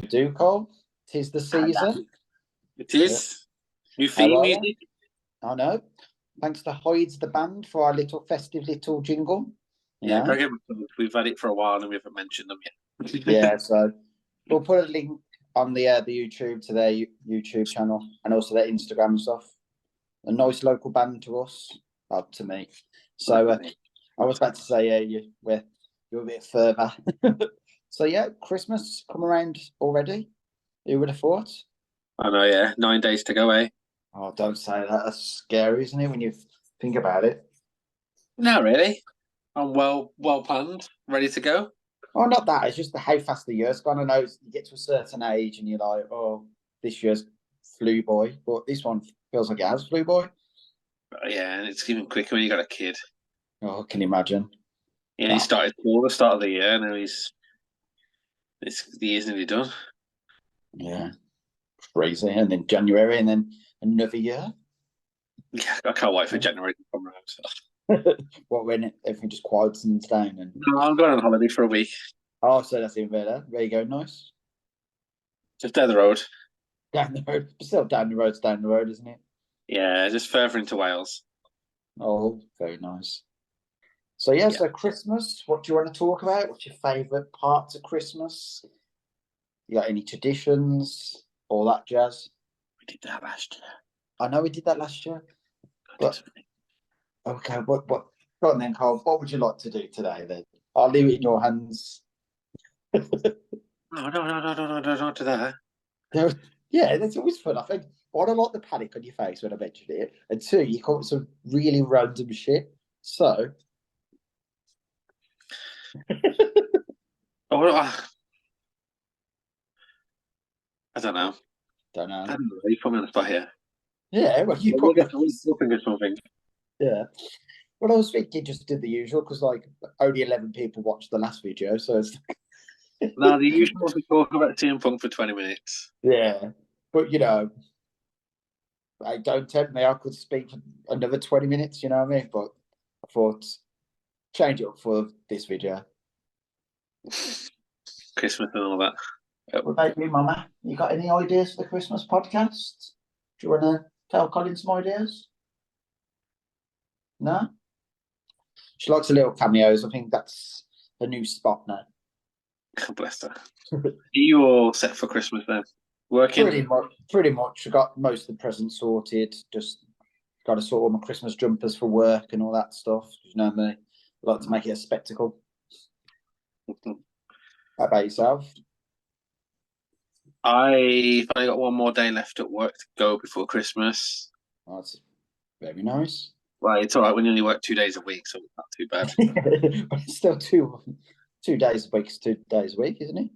do, Cole. 'Tis the season. It is. New How theme are music. you? I know. Thanks to Hyde's the band for our little festive little jingle. Yeah, gotta get we've had it for a while and we haven't mentioned them yet. Yeah, so we'll put a link on the YouTube to their YouTube channel and also their Instagram stuff. A nice local band to us, to me. So I was about to say, you're a bit further. So yeah, Christmas come around already. Who would have thought? I know, yeah. 9 days to go, eh? Oh, don't say that. That's scary, isn't it, when you think about it? No, really. I'm well planned, ready to go. Oh, not that. It's just how fast the year's gone. I know you get to a certain age and you're like, oh, this year's flew by. But this one feels like it has flew by. Yeah, and it's even quicker when you got a kid. Oh, can you imagine? Yeah, he started school at the start of the year, and now the year's nearly done. Yeah, crazy. And then January, and then another year. Yeah, I can't wait for January to come around. What, when everything just quiets down? And no, I'm going on holiday for a week. oh, so that's even better. Where you going? Nice. Just down the road. Down the road, still down the road's down the road, isn't it? Yeah, just further into Wales. Oh, very nice. So yeah, so Christmas, what do you want to talk about? What's your favourite parts of Christmas? You got any traditions, all that jazz? We did that last year. I know we did that last year. But, okay, what go on then, Carl. What would you like to do today then? I'll leave it in your hands. No, don't do that. Yeah, that's always fun. I think one, I like the panic on your face when I mentioned it, and two, you come up with some really random shit. So I don't know. Don't know. You put me on the spot here. Yeah, well, you put me on think of something. Yeah. Well, I was thinking just did the usual because like only 11 people watched the last video, so it's no, the usual was to talk about CM Punk for 20 minutes. Yeah, but I don't tempt me. I could speak for another 20 minutes. You know what I mean? But I thought change it up for this video. Christmas and all that. What about you, Mama? You got any ideas for the Christmas podcast? Do you want to tell Colin some ideas? No? She likes a little cameos. I think that's a new spot now. Bless her. Are you all set for Christmas then? Working? Pretty much. I got most of the presents sorted. Just got to sort all my Christmas jumpers for work and all that stuff. You know me. I like to make it a spectacle. How about yourself? I've only got one more day left at work to go before Christmas. Oh, that's very nice. Well, it's all right when you only work 2 days a week, so it's not too bad. But it's still 2 days a week. It's 2 days a week, isn't it?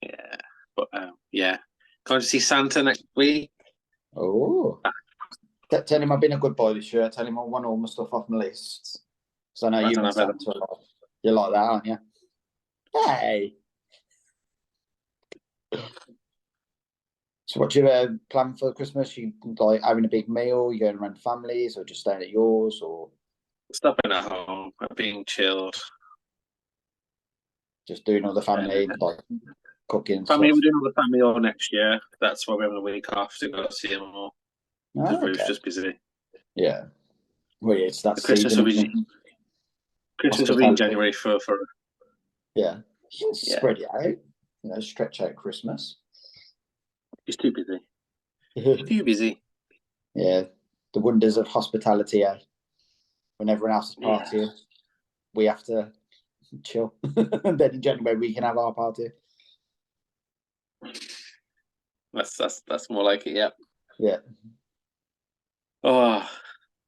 Yeah, but yeah, going to see Santa next week. Oh, tell him I've been a good boy this year. Tell him I want all my stuff off my list. Because I know you and Santa a lot. You're like that, aren't you? Hey. So, what's your plan for Christmas? You like having a big meal? You going around families, or just staying at yours, or stopping at home, being chilled, just doing all the family like cooking? Family, we're doing all the family all next year. That's why we're having a week off to go see them all. Because Ruth's just busy. Yeah, well, it's that Christmas will be in January for. Yeah, you can spread it out. Stretch out Christmas. He's too busy. Too busy. Yeah, the wonders of hospitality. When everyone else is partying, we have to chill. And then in January we can have our party. That's more like it. Yeah. Yeah. Oh,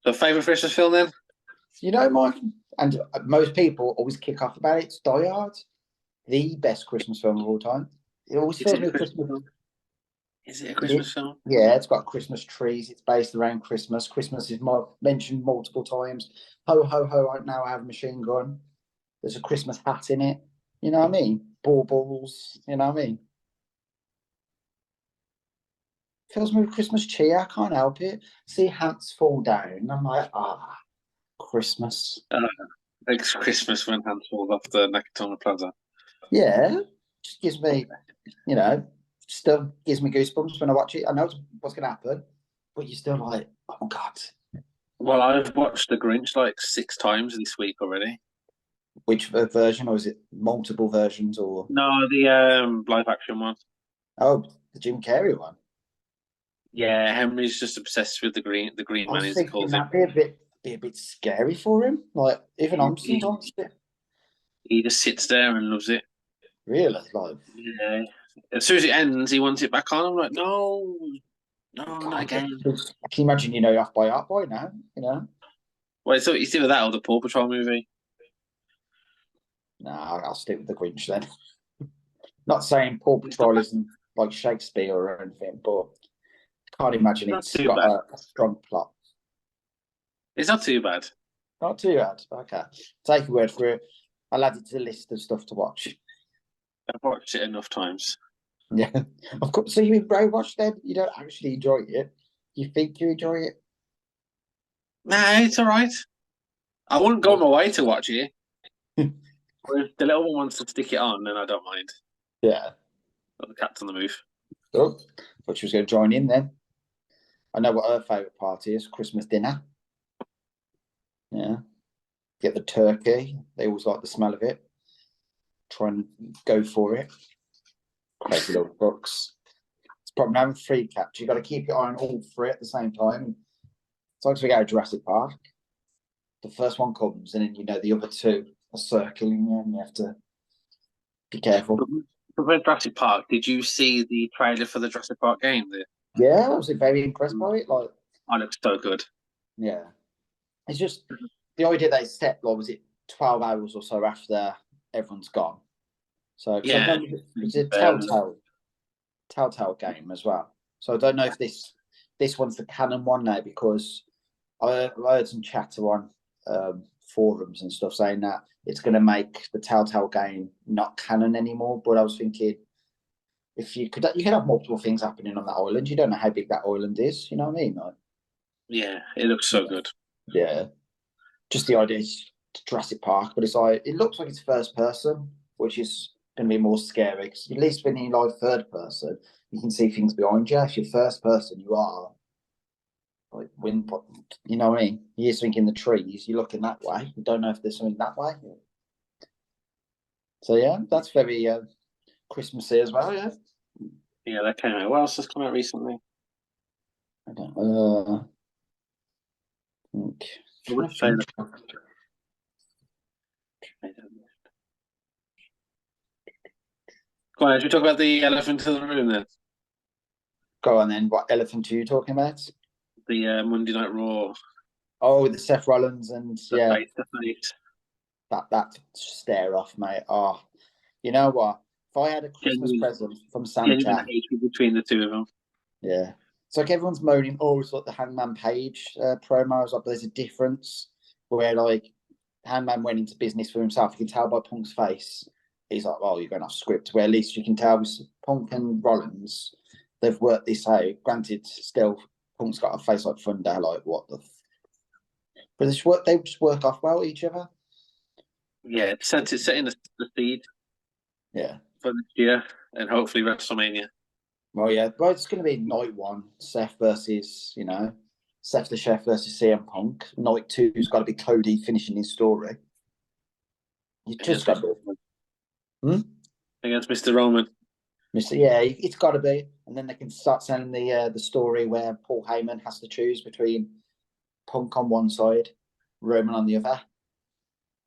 so favorite Christmas film then? Mike, and most people always kick off about it. It's Die Hard, the best Christmas film of all time. It always feels like a Christmas film. Is it a Christmas film? Yeah, it's got Christmas trees. It's based around Christmas. Christmas is mentioned multiple times. Ho, ho, ho, now I have a machine gun. There's a Christmas hat in it. You know what I mean? Baubles. You know what I mean? Fills me with Christmas cheer. I can't help it. See hats fall down. I'm like, Christmas. It's Christmas when hands fall off the Nakatomi Plaza. Yeah. Just gives me, still gives me goosebumps when I watch it. I know what's going to happen, but you're still like, oh my God. Well, I've watched The Grinch like 6 times this week already. Which version, or is it multiple versions? Or No, the live action one. oh, the Jim Carrey one. Yeah, Henry's just obsessed with the Green I Man, was as he thinking calls him. that'd be a bit scary for him. Like even I'm sometimes. He just sits there and loves it. Really, like Yeah. As soon as it ends, he wants it back on. I'm like, no, not again. I can imagine, you're off by now, Well, so it's either that or the Paw Patrol movie. Nah, I'll stick with the Grinch then. Not saying Paw Patrol isn't like Shakespeare or anything, but I can't imagine Not it's too got bad. a strong plot. It's not too bad. Not too bad. Okay. Take your word for it. I'll add it to the list of stuff to watch. I've watched it enough times. Yeah. Of course. So you brainwashed then? You don't actually enjoy it. You think you enjoy it? Nah, it's all right. I wouldn't go on my way to watch it. But if the little one wants to stick it on, then I don't mind. Yeah. But the cat's on the move. Oh, thought she was going to join in then. I know what her favourite part is, Christmas dinner. Yeah. Get the turkey. They always like the smell of it. Try and go for it. Crazy little books. It's probably having 3 cats. You've got to keep your eye on all 3 at the same time. It's like we go to Jurassic Park. The first one comes, and then the other 2 are circling you, and you have to be careful. For Jurassic Park, did you see the trailer for the Jurassic Park game? Yeah, I was very impressed by it. Like, Oh, it looks so good. yeah, it's just the idea they set. Like, was it 12 hours or so after everyone's gone? So Yeah, it's a Telltale game as well. So I don't know if this one's the canon one now, because I heard some chatter on forums and stuff saying that it's going to make the Telltale game not canon anymore. But I was thinking, if you could have multiple things happening on that island. You don't know how big that island is. You know what I mean? Like, yeah, it looks so good. yeah, just the idea is Jurassic Park, but it's like it looks like it's first person, which is going to be more scary. Because at least when you like third person, you can see things behind you. If you're first person, you are like wind, you know what I mean? You're thinking the trees, you're looking that way. You don't know if there's something that way. So yeah, that's very Christmassy as well. Yeah. Yeah, that came out. What else has come out recently? I don't. Think. I would say that. Go on, should we talk about the elephant in the room then? Go on then. What elephant are you talking about? The Monday Night Raw. Oh, the Seth Rollins and The face. that stare off, mate. Oh, you know what? If I had a Christmas present from Santa, hatred between the two of them. Yeah, it's like everyone's moaning. Oh, it's like the Hangman Page promos. Like, there's a difference where like Hangman went into business for himself. You can tell by Punk's face. He's like, "Oh, you're going off script." Where at least you can tell with Punk and Rollins, they've worked this out. Granted, still Punk's got a face like thunder. Like, what the? But they just work off well each other. Yeah, it's setting the seed. Yeah. For this year and hopefully WrestleMania. Well, yeah, but it's going to be night 1, Seth versus, Seth the Chef versus CM Punk. Night 2's got to be Cody finishing his story. You just got to. Against Mr. Roman. Yeah, it's got to be. And then they can start selling the story where Paul Heyman has to choose between Punk on one side, Roman on the other.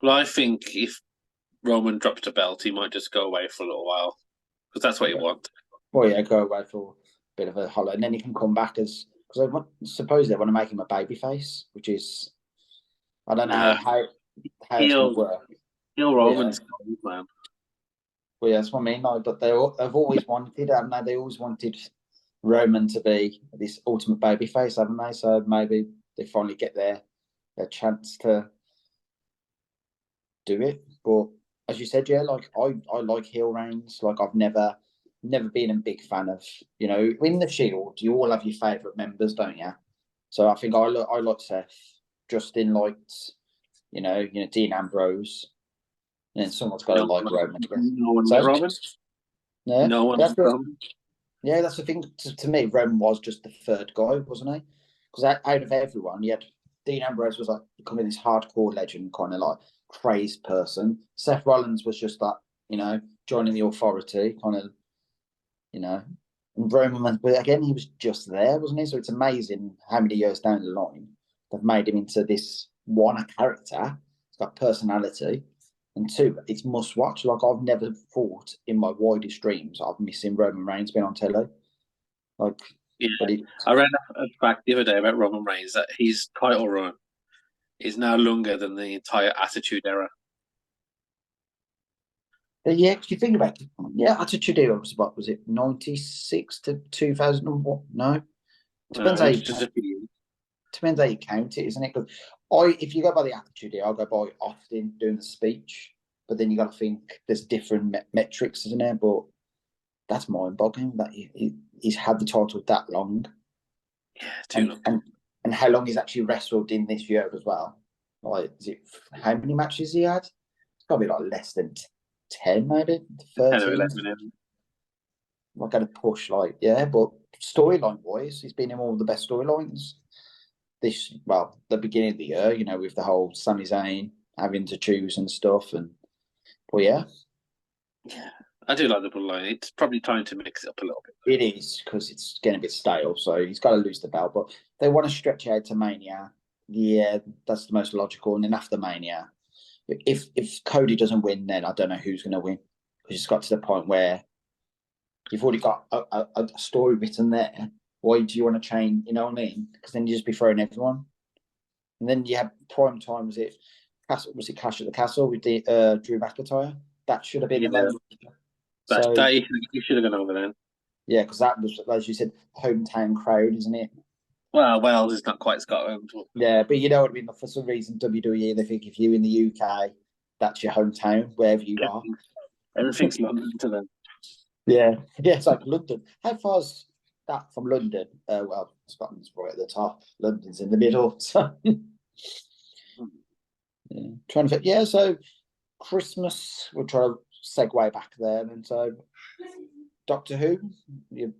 Well, I think if Roman drops a belt, he might just go away for a little while because that's what he wants. Well, yeah, go away for a bit of a holiday, and then he can come back because suppose they want to make him a babyface, which is I don't know how it's going to work. Heel Roman's cold, man. Well, yeah, that's what I mean. Like, but they've always wanted, haven't they? They always wanted Roman to be this ultimate babyface, haven't they? So maybe they finally get their chance to do it. But as you said, yeah, like I like heel reigns. Like I've never been a big fan of, in the Shield, you all have your favourite members, don't you? So I think I like Seth. Justin liked, Dean Ambrose. And then someone's got to like Roman. No one like Roman. Yeah, no one like Roman. Yeah, that's the thing. To me, Roman was just the third guy, wasn't he? Because out of everyone, you had Dean Ambrose was like becoming this hardcore legend, kind of like crazed person. Seth Rollins was just that, joining the authority, kind of, And Roman, but again, he was just there, wasn't he? So it's amazing how many years down the line they've made him into this one, a character. He's got personality, and two, it's must watch. Like I've never thought in my wildest dreams of missing Roman Reigns being on telly. Like, Yeah, but I read a fact the other day about Roman Reigns that his title run is now longer than the entire Attitude Era. yeah, if you think about it, yeah, Attitude Era was what was it, 96 to 2001? No, depends how It's you just a few years. depends how you count it, isn't it? Because if you go by the Attitude Era, I'll go by often doing the speech, but then you got to think there's different metrics, isn't there? But that's mind-boggling that he's had the title that long. Yeah, too long. And how long he's actually wrestled in this year as well. Like, how many matches he had? It's got to be like less than 10, maybe 13. 10 or 11. Like at a push, yeah. But storyline wise, he's been in all the best storylines. The beginning of the year, with the whole Sami Zayn having to choose and stuff, yeah. Yeah, I do like the bloodline. It's probably time to mix it up a little bit. It is because it's getting a bit stale, so he's got to lose the belt. But they want to stretch out to Mania. Yeah, that's the most logical. And then after Mania, if Cody doesn't win, then I don't know who's going to win because it's got to the point where you've already got a story written there. Why do you want to change? You know what I mean? Because then you just be throwing everyone. And then you had prime time. Was it Clash at the Castle with the Drew McIntyre? That should have been the moment. That you should have gone over then. Yeah, because that was, as you said, hometown crowd, isn't it? Well, Wales is not quite Scotland. Yeah, but you know what I mean? For some reason, WWE, they think if you're in the UK, that's your hometown, wherever you are. Everything's London to them. Yeah, it's like London. How far's that from London? Well, Scotland's right at the top. London's in the middle. So, yeah, trying to fit. Yeah, so Christmas, we'll try to segue back there. And so, Doctor Who, you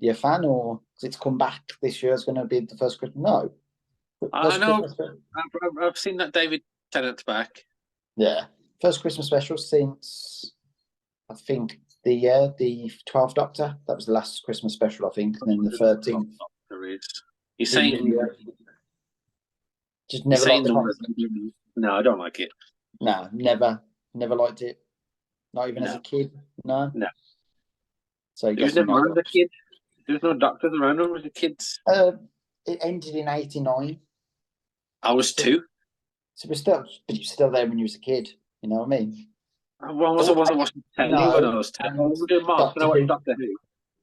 a fan, or is it's come back this year? Is going to be the first Christmas? No. I know. I've seen that David Tennant's back. Yeah, first Christmas special since I think the 12th Doctor. That was the last Christmas special, I think, and then the 13th. You're saying just never liked the No, I don't like it. No, never liked it. Not even as a kid. No. So it was never around a kid. There's no doctors around them with the kids. It ended in '89. I was 2. So but you're still there when you was a kid. You know what I mean? I wasn't watching telly when I was 10. I was doing March when I watched Doctor Who.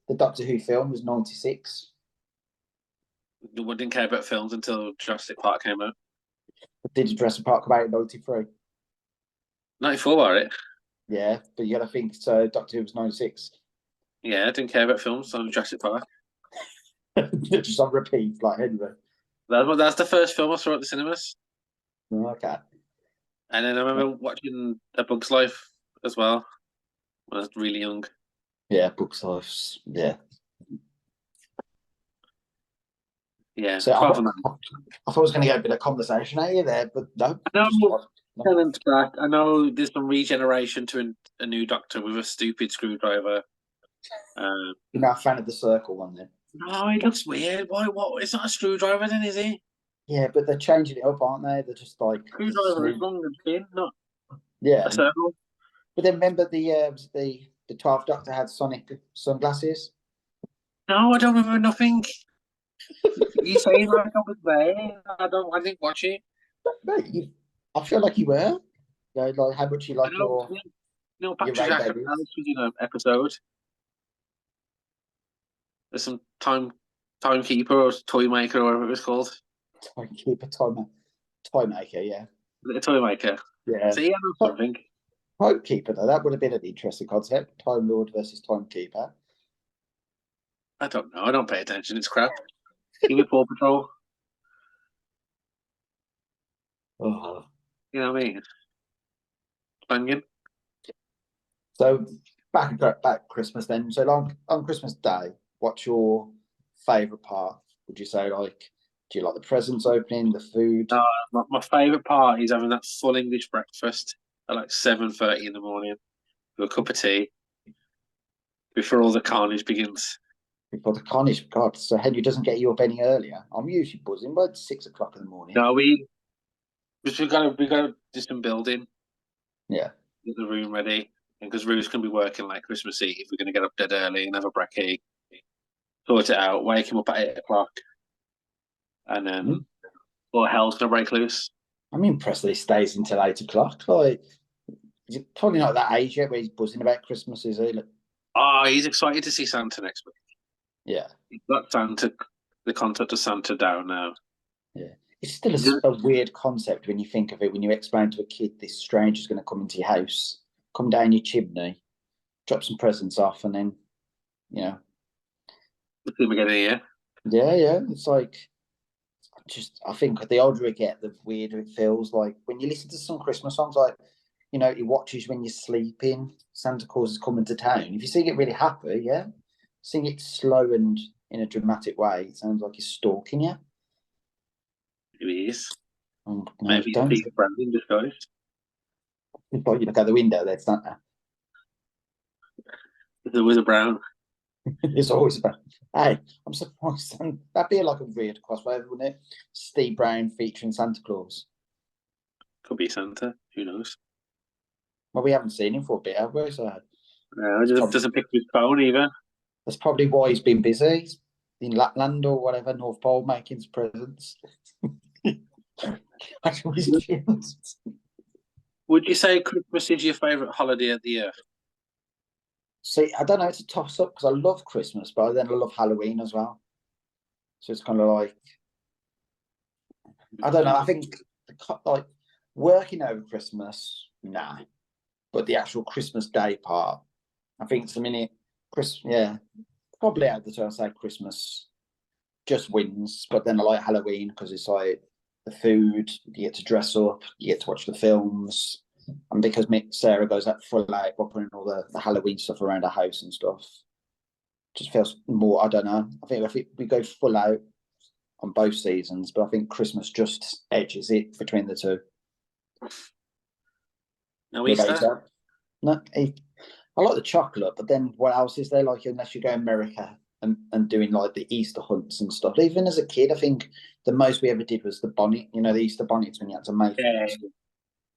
The Doctor Who film was '96. I didn't care about films until Jurassic Park came out. But did Jurassic Park come out in '93? 94, were it? Yeah, but you got to think. So Doctor Who was '96. Yeah, I didn't care about films on Jurassic Park. Just on repeat, like Henry. That's the first film I saw at the cinemas. Okay. And then I remember watching A Bug's Life as well when I was really young. Yeah, Bug's Life. Yeah. Yeah. So I thought I was going to get a bit of conversation out of there, but no. I know back. I know there's some regeneration to a new Doctor with a stupid screwdriver. You're not a fan of the circle one then? No, it looks weird. Why? What? It's not a screwdriver then, is it? Yeah, but they're changing it up, aren't they? They're just like screwdriver is long and thin, not a circle. But then remember the 12th Doctor had Sonic sunglasses? No, I don't remember nothing. You saying like I was there? I didn't watch it. No, I feel like you were. Like how much you like Patrick Jackson was in an episode. There's some timekeeper or toy maker or whatever it was called. Timekeeper, toy maker, yeah. A toy maker. Yeah. So yeah, something. Timekeeper though, that would have been an interesting concept. Time Lord versus Timekeeper. I don't know. I don't pay attention. It's crap. Give me Paw Patrol. Oh. You know what I mean? Banging. So back Christmas then. So on Christmas Day, what's your favourite part? Would you say, like, do you like the presents opening, the food? My favourite part is having that full English breakfast at like 7:30 in the morning with a cup of tea before all the carnage begins. Before the carnage, God, so Henry doesn't get you up any earlier. I'm usually buzzing by 6 o'clock in the morning. No, we gotta do some building. Yeah. Get the room ready, and because Ruth's gonna be working like Christmas Eve, we're gonna get up dead early and have a brekkie, sort it out, wake him up at 8 o'clock, and then all hell's gonna break loose. I'm impressed that he stays until 8 o'clock. Like, he's probably not that age yet where he's buzzing about Christmas, is he? Like, Oh, he's excited to see Santa next week. yeah. He's got the concept of Santa down now. Yeah. It's still a weird concept when you think of it, when you explain to a kid this stranger's going to come into your house, come down your chimney, drop some presents off, and then, you know. The thing we get here. Yeah. It's like, I think the older we get, the weirder it feels. Like, when you listen to some Christmas songs, like, you know, he watches when you're sleeping, Santa Claus is coming to town. If you sing it really happy, yeah, sing it slow and in a dramatic way, it sounds like he's stalking you. He is. No, maybe he's a brand in disguise. But you look out the window, there's not there. There's always a brown. It's always about. Hey, I'm surprised. That'd be like a weird crossover, wouldn't it? Steve Brown featuring Santa Claus. Could be Santa. Who knows? Well, we haven't seen him for a bit, have we? So no, just doesn't pick up his phone either. That's probably why he's been busy. He's in Lapland or whatever, North Pole, making his presents. Would you say Christmas is your favourite holiday of the year? See, I don't know. It's a toss-up because I love Christmas, but then I love Halloween as well. So it's kind of like, I don't know. I think like working over Christmas, nah. But the actual Christmas Day part, I think it's the minute probably out the two, I'll say Christmas just wins. But then I like Halloween because it's like the food, you get to dress up, you get to watch the films. And because Sarah goes out full out, we're putting all the Halloween stuff around our house and stuff. Just feels more, I don't know. I think we go full out on both seasons, but I think Christmas just edges it between the two. No Easter? No, I like the chocolate, but then what else is there? Like, unless you go America and doing like the Easter hunts and stuff. Even as a kid, I think the most we ever did was the bonnet, you know, the Easter bonnets when you had to make it.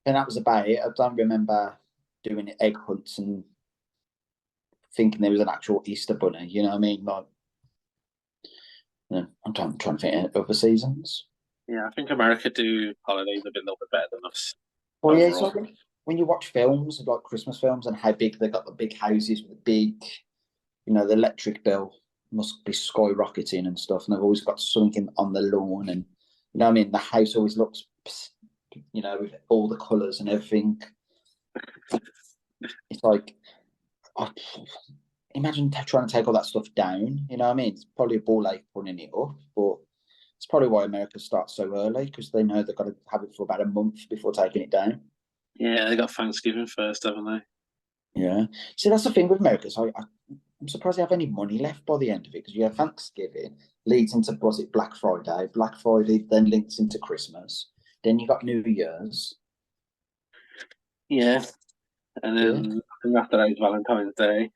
And that was about it. I don't remember doing egg hunts and thinking there was an actual Easter bunny, you know what I mean? Like, you know, I'm trying to think of other seasons. Yeah, I think America do holidays a little bit better than us. Well, yeah, so when you watch films, like Christmas films, and how big they got the big houses with the big, you know, the electric bill must be skyrocketing and stuff, and they've always got something on the lawn, and you know what I mean? The house always looks, you know, with all the colours and everything. It's like, imagine trying to take all that stuff down, you know what I mean? It's probably a ball ache putting it up, but it's probably why America starts so early, because they know they've got to have it for about a month before taking it down. Yeah, they got Thanksgiving first, haven't they? Yeah. See, that's the thing with America. So I'm surprised they have any money left by the end of it, because you have Thanksgiving, leads into, was it Black Friday? Black Friday then links into Christmas. Then you got New Year's. Yeah. And then I think after that is Valentine's Day.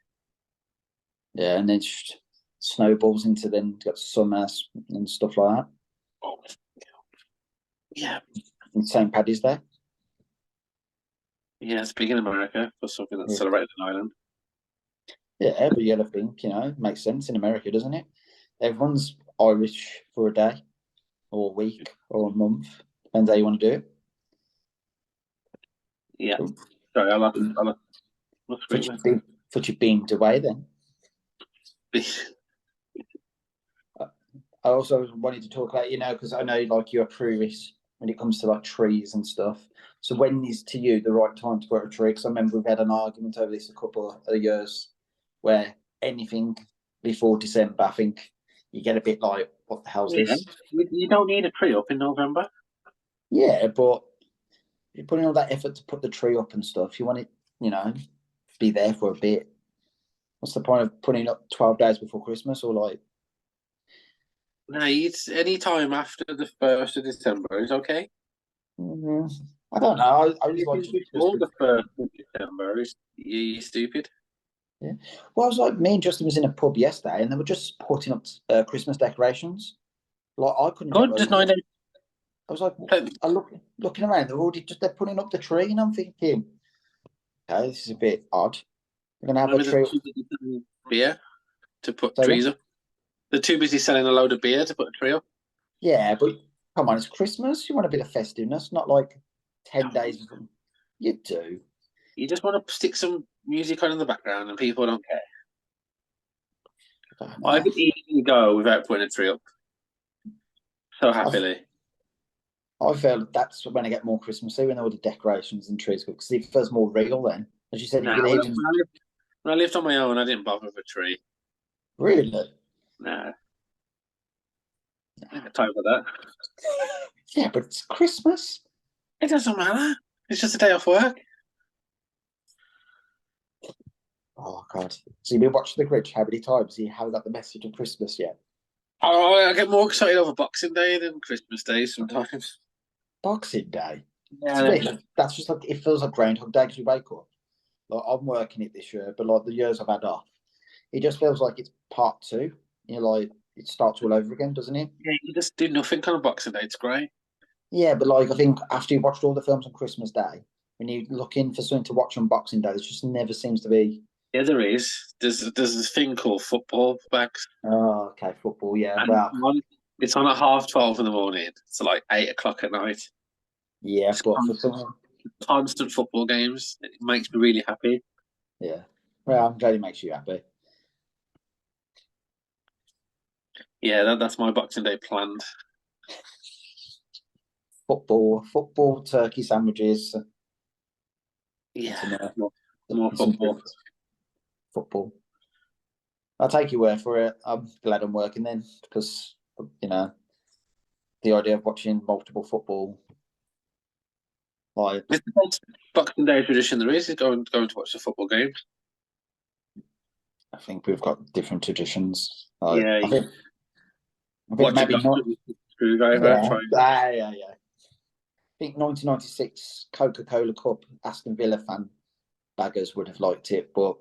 Yeah, and then snowballs into then got summer and stuff like that. Oh. Yeah. And St. Paddy's Day. Yeah, it's big in America for something that's celebrated in Ireland. Yeah, every other thing, you know, makes sense in America, doesn't it? Everyone's Irish for a day, or a week, or a month. Depends how you want to do it. Yeah. Sorry, I lost Thought you beamed away then. I also wanted to talk about, you know, because I know like you're a purist when it comes to like trees and stuff. So when is to you the right time to put a tree? Because I remember we've had an argument over this a couple of years where anything before December, I think you get a bit like, what the hell's this? You don't need a tree up in November. Yeah, but you're putting all that effort to put the tree up and stuff. You want it, you know, be there for a bit. What's the point of putting up 12 days before Christmas or like? No, it's any time after the 1st of December is okay. Mm, I don't know. I was like, Anything before the 1st of December is you stupid. yeah. Well, I was like, me and Justin was in a pub yesterday, and they were just putting up Christmas decorations. Like I couldn't get Good, just over 9 it. days. I was like, looking around, they're putting up the tree, and I'm thinking, okay, this is a bit odd. We're gonna have a Maybe they're tree. too busy selling beer to put So trees up. They're too busy selling a load of beer to put a tree up. yeah, but come on, it's Christmas. You want a bit of festiveness, not like 10 days. You do. You just want to stick some music on in the background and people don't care. I could easily go without putting a tree up. So happily. I feel that's when I get more Christmassy, when all the decorations and trees, because it feels more real then. As you said, you Nah, can even when I lived on my own, I didn't bother with a tree. really. Nah, I ain't got time for that. Yeah, but it's Christmas. It doesn't matter. It's just a day off work. Oh God! So you've been watching The Grinch how many times? You haven't got the message of Christmas yet. Oh, I get more excited over Boxing Day than Christmas Day sometimes. Boxing Day. To Yeah, me, that's just like it feels like Groundhog Day because you wake up. Like I'm working it this year, but like the years I've had off, it just feels like it's part two. You know, like it starts all over again, doesn't it? yeah, you just do nothing on a Boxing Day. It's great. Yeah, but like I think after you've watched all the films on Christmas Day, when you look in for something to watch on Boxing Day, there just never seems to be. Yeah, there is. There's this thing called football backs. Oh, okay, football. Yeah, And well, it's on at 12:30 in the morning. It's like 8 o'clock at night. yeah, It's but for someone, constant football games. It makes me really happy. yeah, well, I'm glad it makes you happy. Yeah, that's my Boxing Day planned. Football, turkey sandwiches, Yeah, and more some football. football. I'll take your word for it. I'm glad I'm working then because you know the idea of watching multiple football, like It's the best Boxing Day tradition there is going to watch the football game. I think we've got different traditions. Like, Yeah, I think watch a maybe not. doctor with a screwdriver. Yeah, Try. yeah. I think 1996 Coca-Cola Cup Aston Villa fan baggers would have liked it, but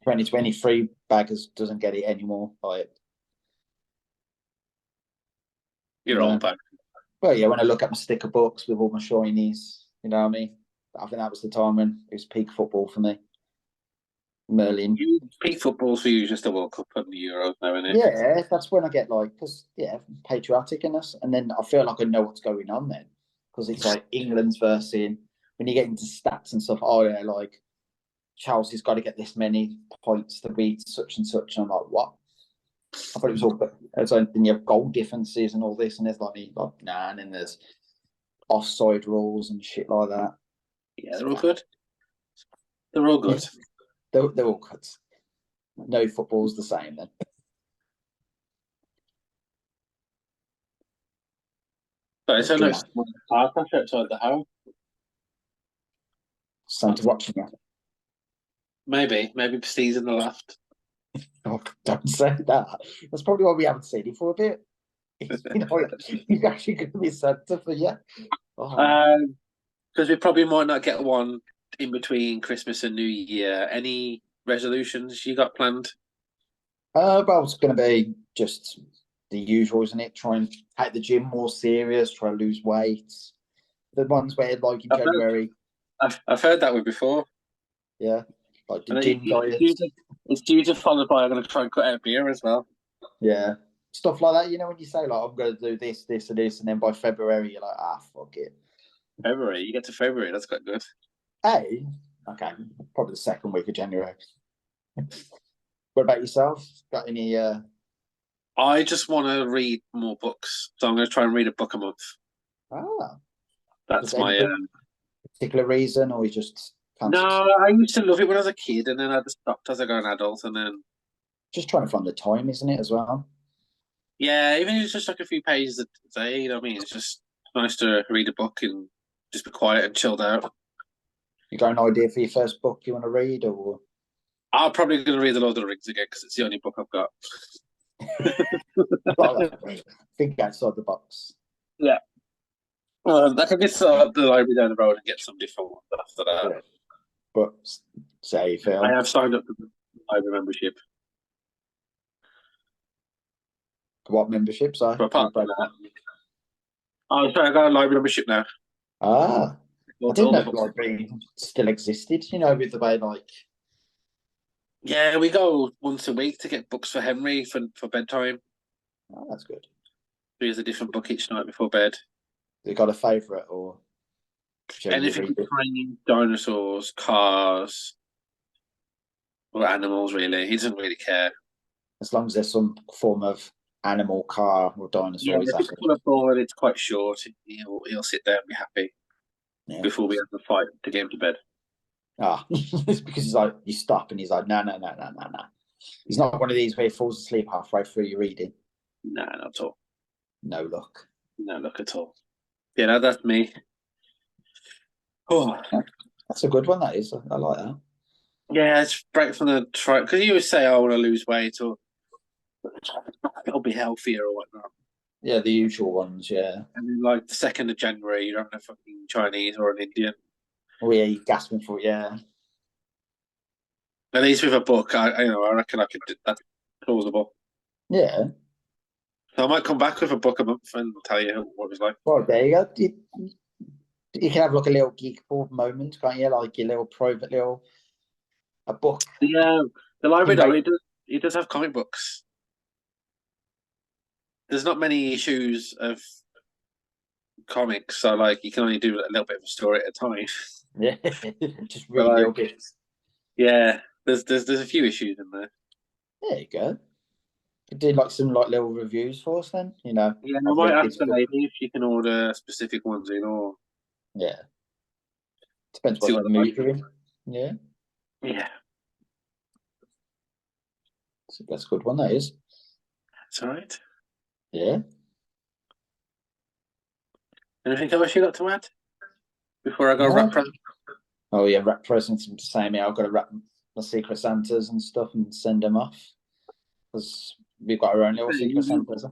2023 baggers doesn't get it anymore. Like, You're yeah. old bag. Well, yeah, when I look at my sticker books with all my shinies, you know what I mean? I think that was the time when it was peak football for me. Merlin. Peak football for you is just the World Cup and the Euros now, isn't it? Yeah, that's when I get like, because, yeah, patriotic in us. And then I feel like I know what's going on then. Because it's like England's versus, when you get into stats and stuff, oh, yeah, like Chelsea's got to get this many points to beat such and such. And I'm like, what? I thought it was all, it's like, then you have goal differences and all this, and there's like nah, and then there's offside rules and shit like that. Yeah, they're all good. They're all good. They're all good. No football's the same then. But it's only park outside the house. Something to watch again. Maybe Steve's in the left. Oh, don't say that. That's probably why we haven't seen him for a bit. You know, he's actually going to be Santa for you. Because we probably might not get one in between Christmas and New Year. Any resolutions you got planned? Well, it's going to be just the usual, isn't it? Try and take the gym more serious, try to lose weight. The ones where, like in January. I've heard that one before. Yeah, like the gym diet. It's due to followed by I'm going to try and cut out beer as well. Yeah, stuff like that. You know, when you say like I'm going to do this, this, and this, and then by February you're like, fuck it. February, you get to February. That's quite good. Hey, okay, probably the second week of January. What about yourself? Got any? I just want to read more books, so I'm going to try and read a book a month. That's my particular reason, or you just no. I used to love it when I was a kid, and then I just stopped as I got an adult, and then just trying to find the time, isn't it, as well? Yeah, even if it's just like a few pages a day, you know what I mean? It's just nice to read a book and just be quiet and chilled out. You got an idea for your first book you want to read, or? I'm probably going to read The Lord of the Rings again because it's the only book I've got. I think outside the box. Yeah. I could get to the library down the road and get some different ones after that. Yeah. But say, Phil. I have signed up for the library membership. What memberships are? But apart from that, oh, sorry, I got a library membership now. I All didn't know the the books. library still existed, with the way, like... Yeah, we go once a week to get books for Henry for bedtime. Oh, that's good. There's a different book each night before bed. You got a favourite or... Anything with trains, dinosaurs, cars, or animals, really. He doesn't really care. As long as there's some form of animal, car, or dinosaur. Yeah, if it's colourful and it's quite short, he'll sit there and be happy before we have the fight to get him to bed. It's because he's like, you stop and he's like, no. He's not one of these where he falls asleep halfway through your reading. No, not at all. No luck. No luck at all. Yeah, no, that's me. Oh, that's a good one. That is. I like that. Yeah, it's break from the try because you always say, "I want to lose weight" or "I'll be healthier" or whatnot. Yeah, the usual ones. Yeah. And then, like the 2nd of January, you're having a fucking Chinese or an Indian. Oh yeah, you're gasping for it. Yeah. At least with a book, I reckon I could do that. Plausible. Yeah. So I might come back with a book a month and tell you what it was like. Well, there you go. You can have like a little Geekple moment, can't you? Like your little private little a book. Yeah, the library though, it does have comic books. There's not many issues of comics, so like you can only do a little bit of a story at a time. Yeah, just read little bits. Yeah, there's a few issues in there. There you go. You did like some like little reviews for us then, Yeah, I might ask the lady if she can order specific ones in, or depends what the mood you're in. Yeah. Yeah. So that's a good one. That is. That's all right. Yeah. Anything else you got to add before I go wrap presents? Oh yeah, wrap presents. I'm saying I've got to wrap my Secret Santas and stuff and send them off because we've got our own little Secret Santas.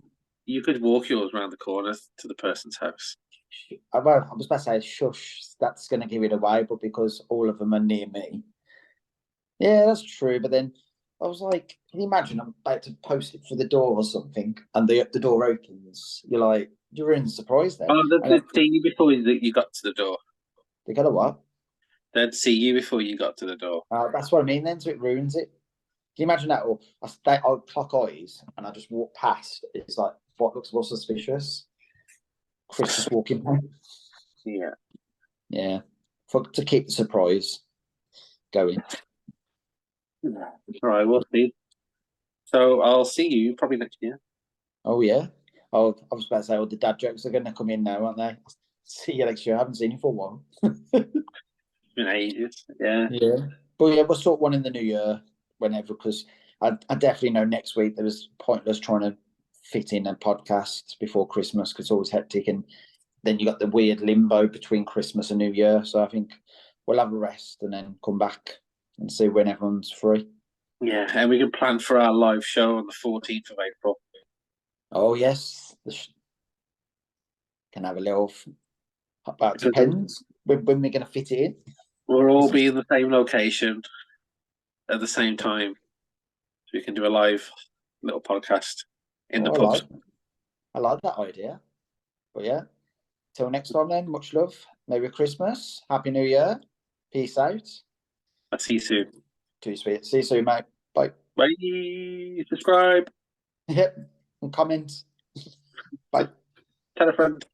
You could walk yours around the corner to the person's house. Well, I was about to say, shush, that's going to give it away, but because all of them are near me. Yeah, that's true. But then I was like, can you imagine I'm about to post it for the door or something and the door opens? You're like, you're in surprise then. Oh, they'd see you before you got to the door. They got a what? They'd see you before you got to the door. That's what I mean then, so it ruins it. Can you imagine that? Or I'll clock eyes and I just walk past. It's like, what looks more suspicious? Chris just walking by. Yeah. Yeah. To keep the surprise going. All right, we'll see. So I'll see you probably next year. Oh, yeah. Oh, I was about to say, the dad jokes are going to come in now, aren't they? See you next year. I haven't seen you for a while. It's been ages. Yeah. Yeah. But yeah, we'll sort one in the new year, whenever, because I definitely know next week there was pointless trying to fit in a podcast before Christmas because it's always hectic. And then you got the weird limbo between Christmas and New Year. So I think we'll have a rest and then come back and see when everyone's free. Yeah, and we can plan for our live show on the 14th of April. Oh, yes. Can have a little... About depends when we're going to fit it in. We'll all be in the same location at the same time. So we can do a live little podcast in the pubs. I like that idea. But yeah, till next time then, much love. Merry Christmas. Happy New Year. Peace out. I'll see you soon. Too sweet. See you soon, mate. Bye. Bye. Subscribe. Yep. And comment. Bye. Tell a friend.